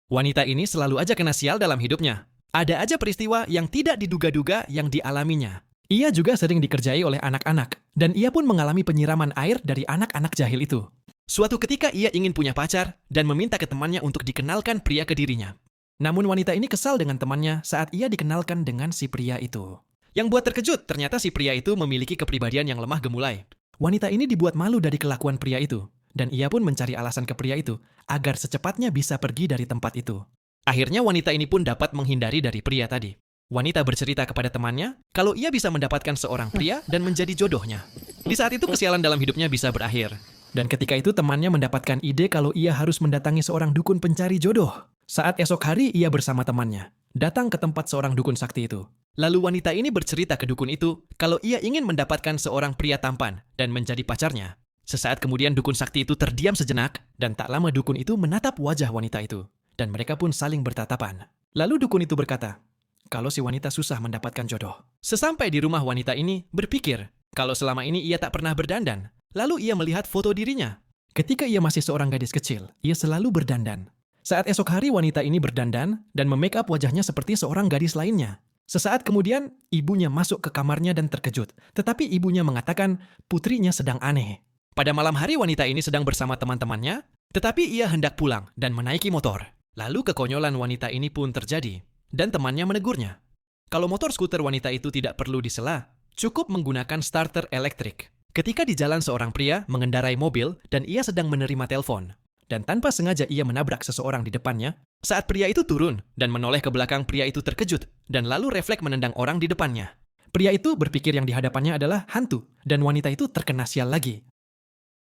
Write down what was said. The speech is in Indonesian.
Wanita ini selalu aja kena sial dalam hidupnya. Ada aja peristiwa yang tidak diduga-duga yang dialaminya. Ia juga sering dikerjai oleh anak-anak, dan ia pun mengalami penyiraman air dari anak-anak jahil itu. Suatu ketika ia ingin punya pacar dan meminta ke temannya untuk dikenalkan pria ke dirinya. Namun wanita ini kesal dengan temannya saat ia dikenalkan dengan si pria itu. Yang buat terkejut, ternyata si pria itu memiliki kepribadian yang lemah gemulai. Wanita ini dibuat malu dari kelakuan pria itu, dan ia pun mencari alasan ke pria itu agar secepatnya bisa pergi dari tempat itu. Akhirnya wanita ini pun dapat menghindari dari pria tadi. Wanita bercerita kepada temannya kalau ia bisa mendapatkan seorang pria dan menjadi jodohnya. Di saat itu kesialan dalam hidupnya bisa berakhir. Dan ketika itu temannya mendapatkan ide kalau ia harus mendatangi seorang dukun pencari jodoh. Saat esok hari ia bersama temannya datang ke tempat seorang dukun sakti itu. Lalu wanita ini bercerita ke dukun itu kalau ia ingin mendapatkan seorang pria tampan dan menjadi pacarnya. Sesaat kemudian dukun sakti itu terdiam sejenak dan tak lama dukun itu menatap wajah wanita itu. Dan mereka pun saling bertatapan. Lalu dukun itu berkata, kalau si wanita susah mendapatkan jodoh. Sesampai di rumah wanita ini berpikir kalau selama ini ia tak pernah berdandan. Lalu ia melihat foto dirinya. Ketika ia masih seorang gadis kecil, ia selalu berdandan. Saat esok hari wanita ini berdandan dan memake up wajahnya seperti seorang gadis lainnya. Sesaat kemudian, ibunya masuk ke kamarnya dan terkejut. Tetapi ibunya mengatakan putrinya sedang aneh. Pada malam hari wanita ini sedang bersama teman-temannya, tetapi ia hendak pulang dan menaiki motor. Lalu kekonyolan wanita ini pun terjadi, dan temannya menegurnya. Kalau motor skuter wanita itu tidak perlu disela, cukup menggunakan starter elektrik. Ketika di jalan seorang pria mengendarai mobil dan ia sedang menerima telepon. Dan tanpa sengaja ia menabrak seseorang di depannya, saat pria itu turun dan menoleh ke belakang pria itu terkejut dan lalu refleks menendang orang di depannya. Pria itu berpikir yang di hadapannya adalah hantu dan wanita itu terkena sial lagi.